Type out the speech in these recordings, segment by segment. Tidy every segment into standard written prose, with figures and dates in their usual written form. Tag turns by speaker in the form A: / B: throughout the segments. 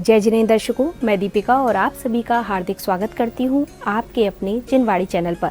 A: जय जिनेंद्र दर्शकों, मैं दीपिका और आप सभी का हार्दिक स्वागत करती हूं आपके अपने जिनवाड़ी चैनल पर।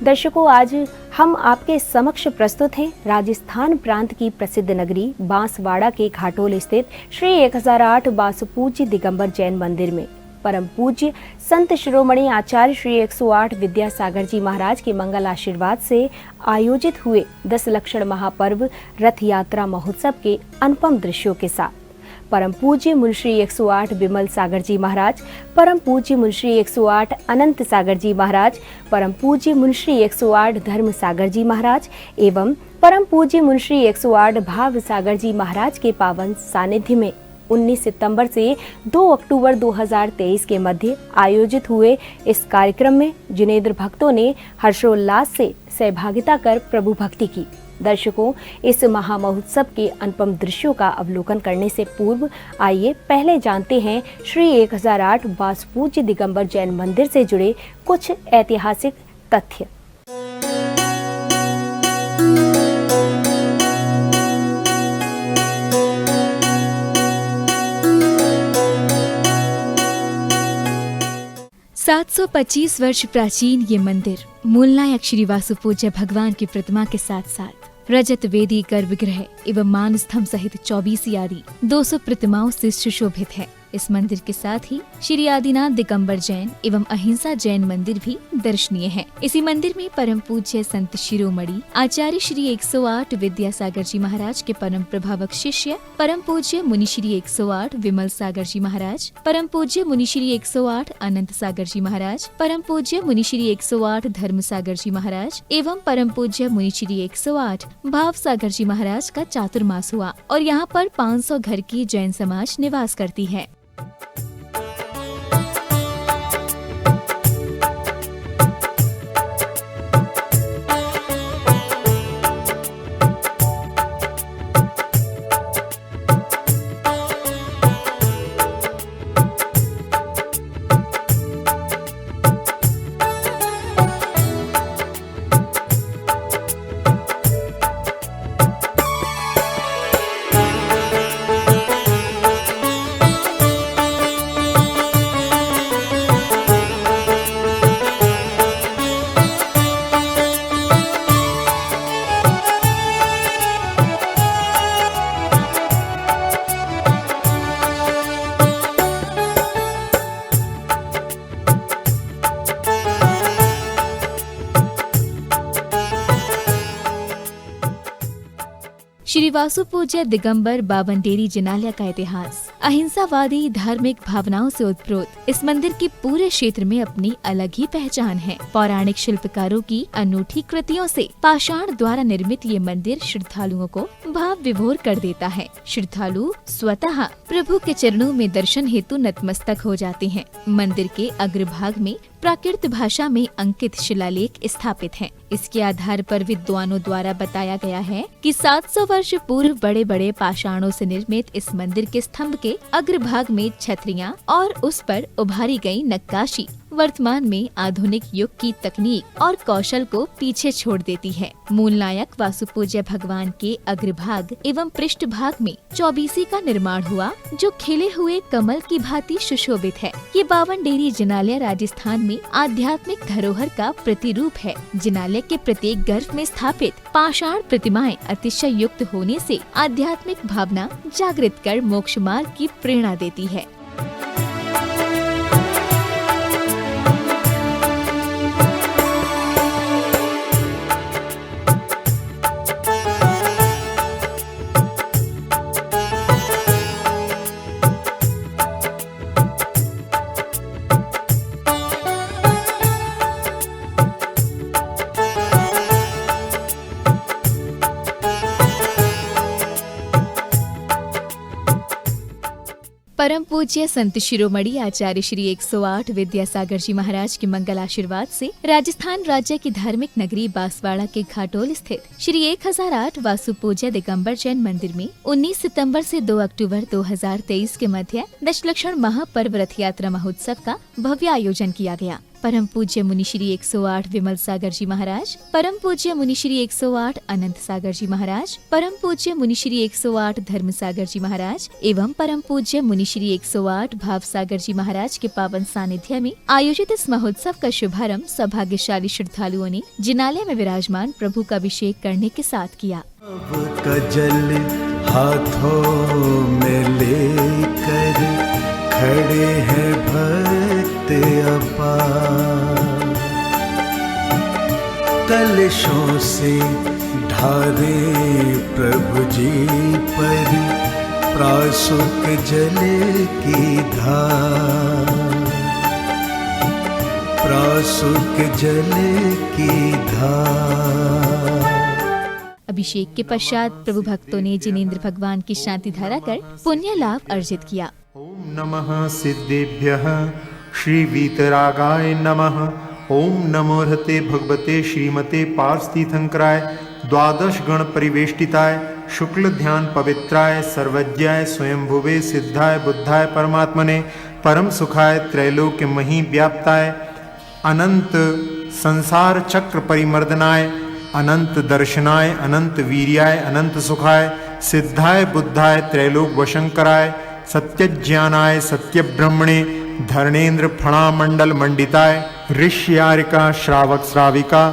A: दर्शकों, आज हम आपके समक्ष प्रस्तुत हैं राजस्थान प्रांत की प्रसिद्ध नगरी बांसवाड़ा के घाटोल स्थित श्री 1008 बासुपूज्य दिगंबर जैन मंदिर में परम पूज्य संत शिरोमणि आचार्य श्री 108 विद्यासागर जी महाराज के मंगल आशीर्वाद से आयोजित हुए 10 लक्षण महापर्व रथ यात्रा महोत्सव के अनुपम दृश्यों के साथ परम पूज्य मुंशी 108 विमल सागर जी महाराज, परम पूज्य मुंशी 108 अनंत सागर जी महाराज, परम पूज्य मुंशी 108 धर्म सागर जी महाराज एवं परम पूज्य मुंशी 108 भाव सागर जी महाराज के पावन सानिध्य में 19 सितंबर से 2 अक्टूबर 2023 के मध्य आयोजित हुए इस कार्यक्रम में जिनेंद्र भक्तों ने हर्षोल्लास से सहभागिता कर प्रभु भक्ति की। दर्शकों, इस महामहोत्सव के अनुपम दृश्यों का अवलोकन करने से पूर्व आइए पहले जानते हैं श्री 1008 बासुपूज्य दिगंबर जैन मंदिर से जुड़े कुछ ऐतिहासिक तथ्य।
B: सात 725 वर्ष प्राचीन ये मंदिर मूलनायक श्री वासुपूज्य भगवान की प्रतिमा के साथ साथ रजत वेदी गर्भगृह एवं मान स्तंभ सहित 24 आदि 200 प्रतिमाओं से सुशोभित है। इस मंदिर के साथ ही श्री आदिनाथ दिगंबर जैन एवं अहिंसा जैन मंदिर भी दर्शनीय है। इसी मंदिर में परम पूज्य संत शिरोमणि आचार्य श्री 108 विद्यासागर जी महाराज के परम प्रभावक शिष्य परम पूज्य मुनि श्री 108 विमल सागर जी महाराज, परम पूज्य मुनि श्री 108 अनंत सागर जी महाराज, परम पूज्य मुनि श्री 108 धर्म सागर जी महाराज एवं परम पूज्य मुनि श्री 108 भाव सागर जी महाराज का चातुर्मास हुआ और यहाँ पर 500 घर की जैन समाज निवास करती है। श्री वासुपूज्य दिगंबर बावनडेरी जिनालय का इतिहास अहिंसावादी धार्मिक भावनाओं से उत्प्रोत इस मंदिर की पूरे क्षेत्र में अपनी अलग ही पहचान है। पौराणिक शिल्पकारों की अनूठी कृतियों से पाषाण द्वारा निर्मित ये मंदिर श्रद्धालुओं को भाव विभोर कर देता है। श्रद्धालु स्वतः प्रभु के चरणों में दर्शन हेतु नतमस्तक हो जाते हैं। मंदिर के अग्रभाग में प्राकृत भाषा में अंकित शिलालेख स्थापित हैं। इसके आधार पर विद्वानों द्वारा बताया गया है कि 700 वर्ष पूर्व बड़े बड़े पाषाणों से निर्मित इस मंदिर के स्तंभ के अग्रभाग में छतरियां और उस पर उभारी गई नक्काशी वर्तमान में आधुनिक युग की तकनीक और कौशल को पीछे छोड़ देती है। मूलनायक वासुपूज्य भगवान के अग्रभाग एवं पृष्ठभाग में 24 का निर्माण हुआ, जो खिले हुए कमल की भांति सुशोभित है। ये बावनडेरी जिनालय राजस्थान में आध्यात्मिक धरोहर का प्रतिरूप है। जिनालय के प्रत्येक गर्भ में स्थापित पाषाण प्रतिमाएं अतिशय युक्त होने से आध्यात्मिक भावना जागृत कर मोक्ष मार्ग की प्रेरणा देती है। परम पूज्य संत शिरोमणि आचार्य श्री 108 विद्यासागर जी महाराज के मंगल आशीर्वाद से राजस्थान राज्य की धार्मिक नगरी बांसवाड़ा के घाटोल स्थित श्री 1008 वासुपूज्य दिगंबर जैन मंदिर में 19 सितंबर से 2 अक्टूबर 2023 के मध्य 10 लक्षण महापर्व रथ यात्रा महोत्सव का भव्य आयोजन किया गया। परम पूज्य मुनि श्री 108 विमल सागर जी महाराज, परम पूज्य मुनि श्री 108 अनंत सागर जी महाराज, परम पूज्य मुनि श्री 108 धर्म सागर जी महाराज एवं परम पूज्य मुनि श्री 108 भाव सागर जी महाराज के पावन सानिध्य में आयोजित इस महोत्सव का शुभारंभ सौभाग्यशाली श्रद्धालुओं ने जिनालय में विराजमान प्रभु का अभिषेक करने के साथ किया।
C: का जल हाथों में लेकर खड़े हैं भक्त अपार, कलशों से ढारे प्रभु जी पर प्रासुक जल की धार, प्रासुक जल की धार।
B: अभिषेक के पश्चात प्रभु भक्तों ने जिनेंद्र भगवान की शांति धारा कर पुण्य लाभ अर्जित किया।
D: ओम नमः सिद्धेभ्यः श्री वीतरागाय नमः। ओम नमो हते भगवते श्रीमते पार्थितीर्थंकराय द्वादश गण परिवेष्टिताय शुक्ल ध्यान पवित्राय सर्वज्ञाय स्वयंभुवे सिद्धाय बुद्धाय परमात्मने परम सुखाय त्रैलोक्य मही व्याप्ताय अनंत संसार चक्र परिमर्दनाय अनंत दर्शनाय अनंत वीर्याय अनंत सुखाय सिद्धाय बुद्धाय त्रैलोक वशंकराय सत्यज्ञानाय सत्यब्रह्मणे धर्णेन्द्र फणामंडल मंडिताय ऋष्यारिका श्रावक श्राविका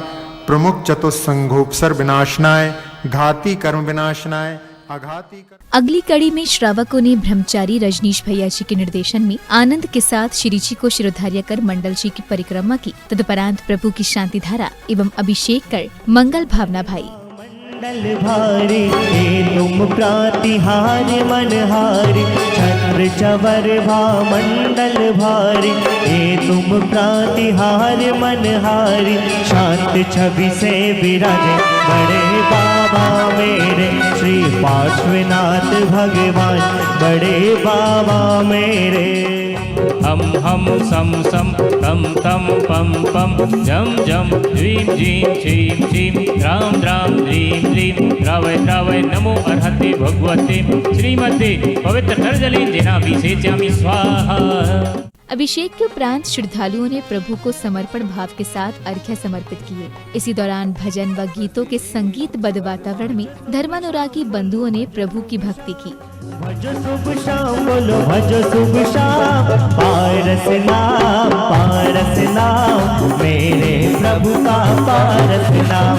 D: प्रमुख चतुस्संघोपसर विनाशनाय घाती कर्म विनाशनाय आघाती।
B: अगली कड़ी में श्रावकों ने ब्रह्मचारी रजनीश भैया जी के निर्देशन में आनंद के साथ श्री जी को शिरोधार्य कर मंडल जी की परिक्रमा की। तदुपरांत प्रभु की शांति धारा एवं अभिषेक कर मंगल भावना भाई।
E: मंडल भारी तुम प्रातिहार्य मनहारी छत्र चवर भा मंडल भारी तुम प्रातिहार्य मनहारी शांत छवि से विराजे बड़े बाबा मेरे श्री पार्श्वनाथ भगवान बड़े बाबा मेरे।
F: हम सम सम तम तम पम पम जम जम ह्रीं जीं छीं छीं राम राम ह्रीं ह्रीं रावय रावय नमो अर्हते भगवते श्रीमते पवित्र नरजले जिनाभिषेचामि स्वाहा।
B: अभिषेक के उपरांत श्रद्धालुओं ने प्रभु को समर्पण भाव के साथ अर्घ्य समर्पित किए। इसी दौरान भजन व गीतों के संगीतबद्ध वातावरण में धर्मानुरागी बंधुओं ने प्रभु की भक्ति की।
E: भज शुभ शाम बोलो भज शुभ शाम पारस नाम मेरे प्रभु का पारस नाम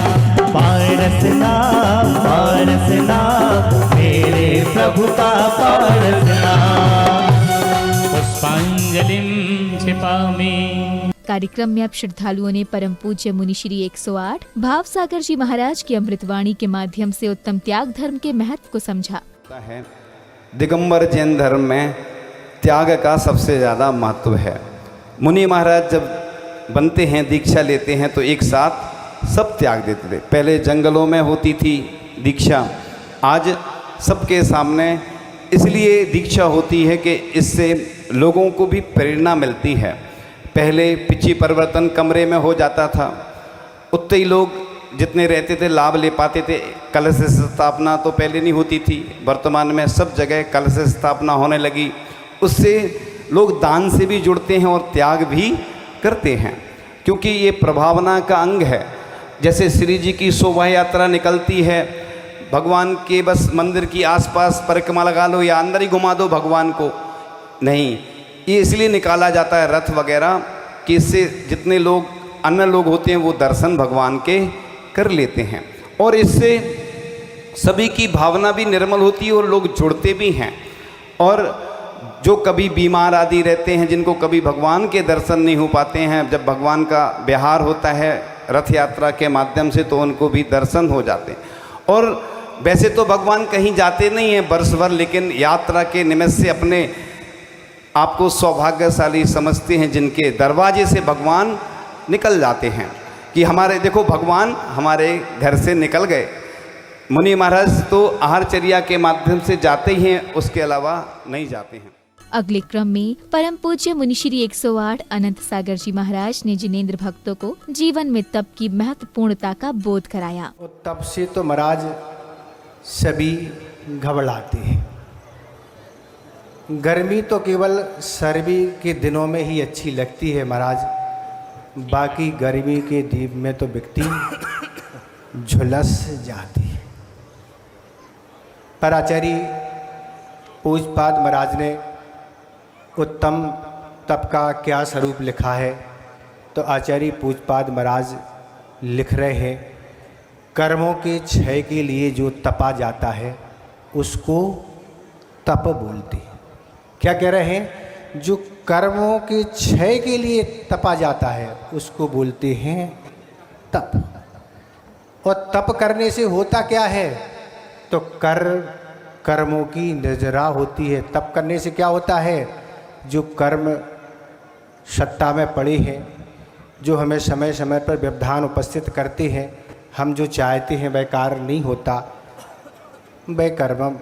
E: मेरे प्रभु का पारस नाम।
F: पुष्पांजलिं क्षिपामि।
B: कार्यक्रम में अब श्रद्धालुओं ने परम पूज्य मुनि श्री 108 भाव सागर जी महाराज की अमृतवाणी के माध्यम से उत्तम त्याग धर्म के महत्व को समझा।
G: है दिगंबर जैन धर्म में त्याग का सबसे ज़्यादा महत्व है। मुनि महाराज जब बनते हैं दीक्षा लेते हैं तो एक साथ सब त्याग देते थे। पहले जंगलों में होती थी दीक्षा, आज सबके सामने इसलिए दीक्षा होती है कि इससे लोगों को भी प्रेरणा मिलती है। पहले पिछी परिवर्तन कमरे में हो जाता था, उतने ही लोग जितने रहते थे लाभ ले पाते थे। कलश स्थापना तो पहले नहीं होती थी, वर्तमान में सब जगह कलश स्थापना होने लगी। उससे लोग दान से भी जुड़ते हैं और त्याग भी करते हैं, क्योंकि ये प्रभावना का अंग है। जैसे श्री जी की शोभा यात्रा निकलती है, भगवान के बस मंदिर की आसपास परिक्रमा लगा लो या अंदर ही घुमा दो भगवान को, नहीं, ये इसलिए निकाला जाता है रथ वगैरह कि इससे जितने लोग अन्य लोग होते हैं वो दर्शन भगवान के कर लेते हैं और इससे सभी की भावना भी निर्मल होती है और लोग जुड़ते भी हैं। और जो कभी बीमार आदि रहते हैं, जिनको कभी भगवान के दर्शन नहीं हो पाते हैं, जब भगवान का विहार होता है रथ यात्रा के माध्यम से तो उनको भी दर्शन हो जाते हैं। और वैसे तो भगवान कहीं जाते नहीं हैं वर्ष भर, लेकिन यात्रा के निमित्त से अपने आपको सौभाग्यशाली समझते हैं जिनके दरवाजे से भगवान निकल जाते हैं। कि हमारे देखो भगवान हमारे घर से निकल गए, मुनि महाराज तो आहारचर्या के माध्यम से जाते ही हैं, उसके अलावा नहीं जाते हैं।
B: अगले क्रम में परम पूज्य मुनि श्री 108 अनंत सागर जी महाराज ने जिनेंद्र भक्तों को जीवन में तप की महत्वपूर्णता का बोध कराया।
H: तप से तो महाराज सभी घबराते हैं। गर्मी तो केवल सर्दी के दिनों में ही अच्छी लगती है महाराज, बाकी गर्मी के दीप में तो व्यक्ति झुलस जाती है। पर आचार्य पूज्यपाद महाराज ने उत्तम तप का क्या स्वरूप लिखा है, तो आचार्य पूज्यपाद महाराज लिख रहे हैं, कर्मों के क्षय के लिए जो तपा जाता है उसको तप बोलते हैं। क्या कह रहे हैं? जो कर्मों के क्षय के लिए तपा जाता है उसको बोलते हैं तप। और तप करने से होता क्या है? तो कर्मों की निर्जरा होती है। तप करने से क्या होता है? जो कर्म सत्ता में पड़े हैं, जो हमें समय समय पर व्यवधान उपस्थित करते हैं, हम जो चाहते हैं वह कार्य नहीं होता, वह कर्म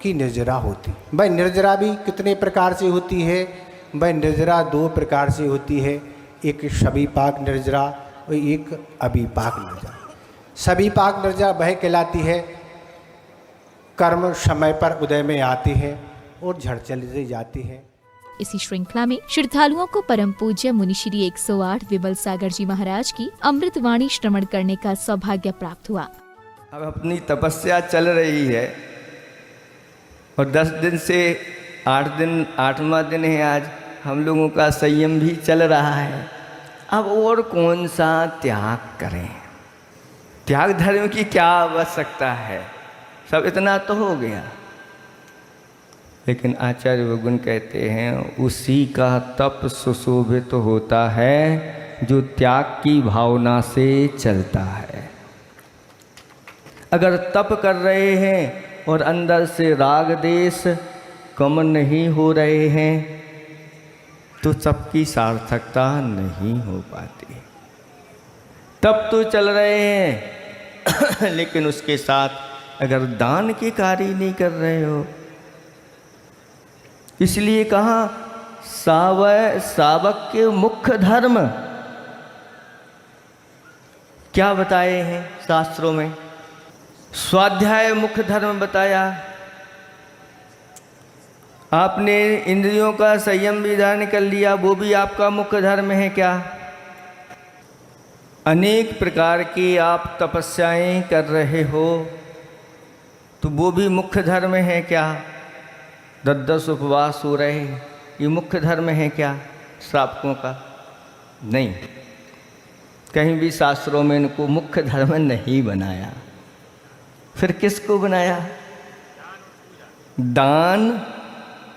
H: की निर्जरा होती। वह निर्जरा भी कितने प्रकार से होती है? वह निर्जरा दो प्रकार से होती है, एक सविपाक निर्जरा और एक अविपाक निर्जरा। सविपाक निर्जरा वह कहलाती है कर्म समय पर उदय में आते हैं और झड़ चले जाते हैं।
B: इसी श्रृंखला में श्रद्धालुओं को परम पूज्य मुनि श्री 108 विमल सागर जी महाराज की अमृतवाणी श्रवण करने का सौभाग्य प्राप्त हुआ।
I: अब अपनी तपस्या चल रही है और 10 दिन से 8 दिन 8वां दिन है आज, हम लोगों का संयम भी चल रहा है। अब और कौन सा त्याग करें? त्याग धर्म की क्या आवश्यकता है? सब इतना तो हो गया। लेकिन आचार्य भगवान कहते हैं उसी का तप सुशोभित होता है जो त्याग की भावना से चलता है। अगर तप कर रहे हैं और अंदर से राग देश कम नहीं हो रहे हैं तो सबकी सार्थकता नहीं हो पाती। तप तो चल रहे हैं लेकिन उसके साथ अगर दान के कार्य नहीं कर रहे हो, इसलिए कहा सावक के मुख्य धर्म क्या बताए हैं शास्त्रों में? स्वाध्याय मुख्य धर्म बताया। आपने इंद्रियों का संयम विधान कर लिया, वो भी आपका मुख्य धर्म है क्या? अनेक प्रकार की आप तपस्याएं कर रहे हो तो वो भी मुख्य धर्म है क्या? 10 उपवास हो रहे, ये मुख्य धर्म है क्या श्रावकों का? नहीं, कहीं भी शास्त्रों में इनको मुख्य धर्म नहीं बनाया। फिर किसको बनाया? दान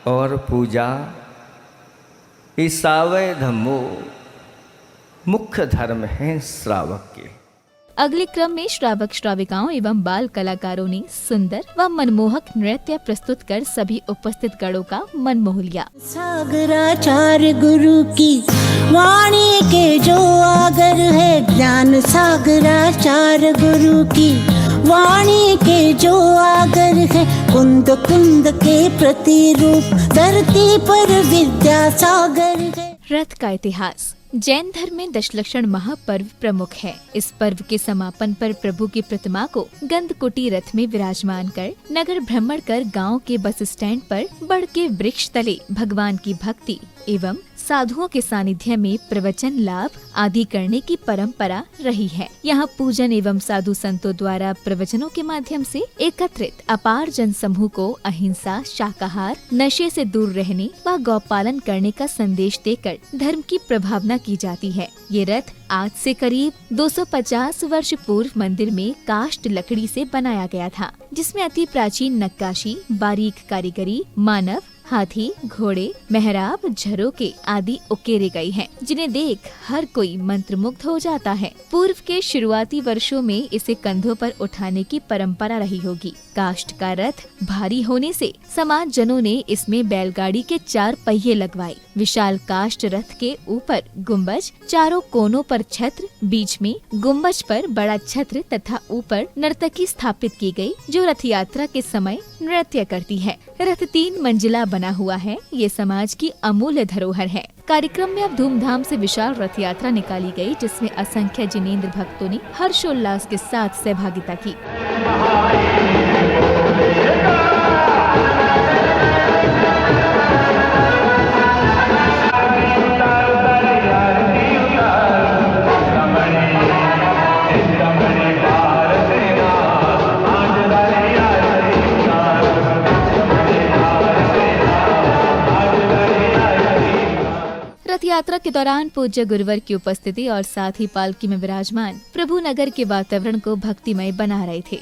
I: और पूजा। ईसावय धम्मो मुख्य धर्म है श्रावक के।
B: अगले क्रम में श्रावक श्राविकाओं एवं बाल कलाकारों ने सुंदर व मनमोहक नृत्य प्रस्तुत कर सभी उपस्थित गणों का मन मोह लिया।
J: सागराचार्य गुरु की वाणी के जो आगर है, ज्ञान सागराचार्य गुरु की वाणी के जो आगर है, कुंद कुंद के प्रतिरूप धरती पर विद्या सागर है।
B: रथ का इतिहास। जैन धर्म में दशलक्षण महापर्व प्रमुख है। इस पर्व के समापन पर प्रभु की प्रतिमा को गंधकुटी रथ में विराजमान कर नगर भ्रमण कर गांव के बस स्टैंड पर बढ़ के वृक्ष तले भगवान की भक्ति एवं साधुओं के सानिध्य में प्रवचन लाभ आदि करने की परंपरा रही है। यहाँ पूजन एवं साधु संतों द्वारा प्रवचनों के माध्यम से एकत्रित अपार जन समूह को अहिंसा, शाकाहार, नशे से दूर रहने व गौपालन करने का संदेश देकर धर्म की प्रभावना की जाती है। ये रथ आज से करीब 250 वर्ष पूर्व मंदिर में काष्ठ लकड़ी से बनाया गया था, जिसमें अति प्राचीन नक्काशी, बारीक कारीगरी, मानव, हाथी, घोड़े, मेहराब, झरोके आदि उकेरे गए हैं, जिन्हें देख हर कोई मंत्रमुग्ध हो जाता है। पूर्व के शुरुआती वर्षों में इसे कंधों पर उठाने की परंपरा रही होगी। काष्ठ का रथ भारी होने से समाज जनों ने इसमें बैलगाड़ी के 4 पहिए लगवाए। विशाल काष्ठ रथ के ऊपर गुम्बज, चारों कोनों पर छत्र, बीच में गुम्बज पर बड़ा छत्र तथा ऊपर नर्तकी स्थापित की गई, जो रथ यात्रा के समय नृत्य करती है। रथ 3 मंजिला बना हुआ है। ये समाज की अमूल्य धरोहर है। कार्यक्रम में अब धूमधाम से विशाल रथ यात्रा निकाली गई, जिसमें असंख्य जिनेंद्र भक्तों ने हर्षोल्लास के साथ सहभागिता की। यात्रा के दौरान पूज्य गुरुवर की उपस्थिति और साथ ही पालकी में विराजमान प्रभु नगर के वातावरण को भक्तिमय बना रहे थे।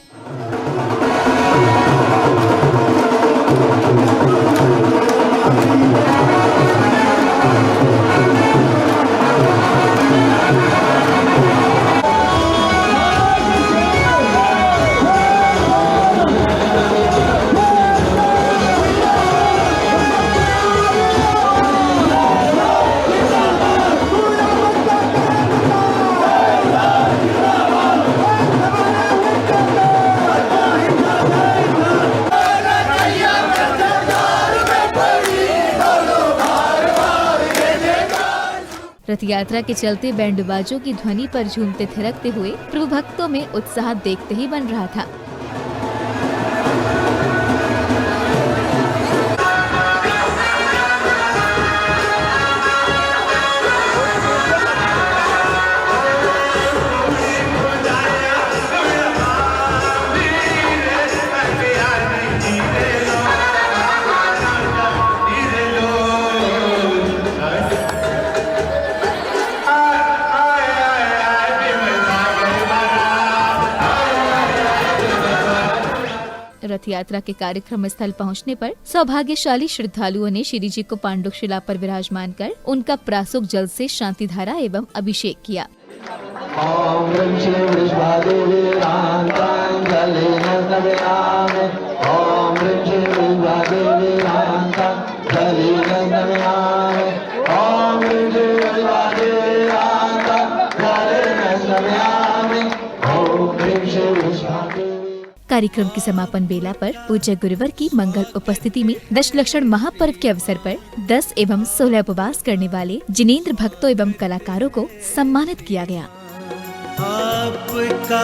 B: रथ यात्रा के चलते बैंड बाजों की ध्वनि पर झूमते थिरकते हुए प्रभु भक्तों में उत्साह देखते ही बन रहा था। रथ यात्रा के कार्यक्रम स्थल पहुंचने पर सौभाग्यशाली श्रद्धालुओं ने श्री जी को पांडुक शिला पर विराजमान कर उनका प्रासूक जल से शांति धारा एवं अभिषेक किया। कार्यक्रम की समापन बेला पर पूज्य गुरुवर की मंगल उपस्थिति में दशलक्षण महापर्व के अवसर पर 10 एवं 16 उपवास करने वाले जिनेंद्र भक्तों एवं कलाकारों को सम्मानित किया गया।
C: आपका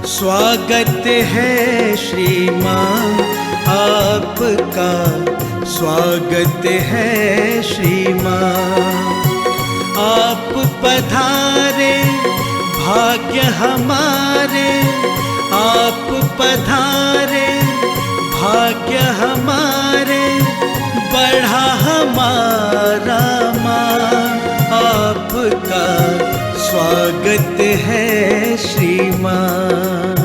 C: स्वागत है श्रीमान, आपका स्वागत है श्रीमान। आप पधारे भाग्य हमारे, आप पधारे भाग्य हमारे, बढ़ा हमारा मान। आपका स्वागत है श्रीमान।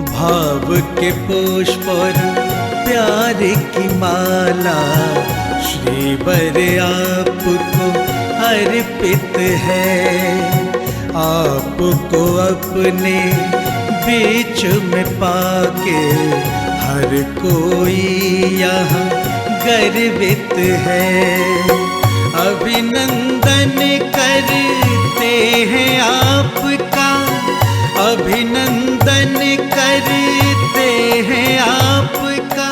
C: भाव के पुष्प और प्यार की माला श्रीवर आपको अर्पित है। आपको अपने बीच में पाके हर कोई यहाँ गर्वित है। अभिनंदन करते हैं आपका, अभिनंदन करते हैं आपका।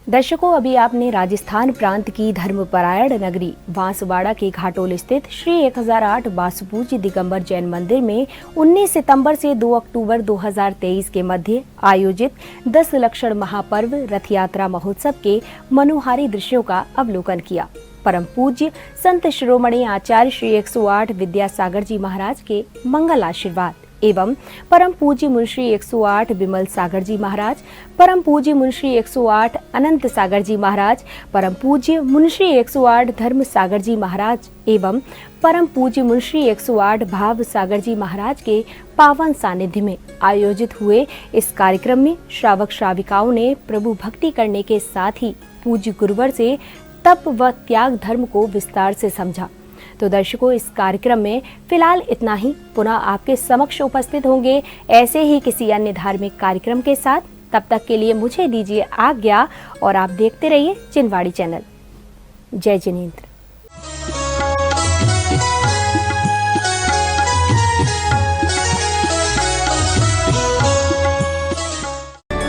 A: दर्शकों, अभी आपने राजस्थान प्रांत की धर्मपरायण नगरी बांसवाड़ा के घाटोल स्थित श्री 1008 वासुपूज्य दिगंबर जैन मंदिर में 19 सितंबर से 2 अक्टूबर 2023 के मध्य आयोजित 10 लक्षण महापर्व रथ यात्रा महोत्सव के मनोहारी दृश्यों का अवलोकन किया। परम पूज्य संत शिरोमणि आचार्य श्री 108 विद्यासागर जी महाराज के मंगल आशीर्वाद एवं परम पूज्य मुंशी 108 विमल सागर जी महाराज, परम पूज्य मुंशी 108 अनंत सागर जी महाराज, परम पूज्य मुंशी 108 धर्म सागर जी महाराज एवं परम पूज्य मुंशी 108 भाव सागर जी महाराज के पावन सानिध्य में आयोजित हुए इस कार्यक्रम में श्रावक श्राविकाओं ने प्रभु भक्ति करने के साथ ही पूज्य गुरुवर से तप व त्याग धर्म को विस्तार से समझा। तो दर्शकों, इस कार्यक्रम में फिलहाल इतना ही। पुनः आपके समक्ष उपस्थित होंगे ऐसे ही किसी अन्य धार्मिक कार्यक्रम के साथ। तब तक के लिए मुझे दीजिए आज्ञा और आप देखते रहिए जिनवाड़ी चैनल। जय जिनेंद्र।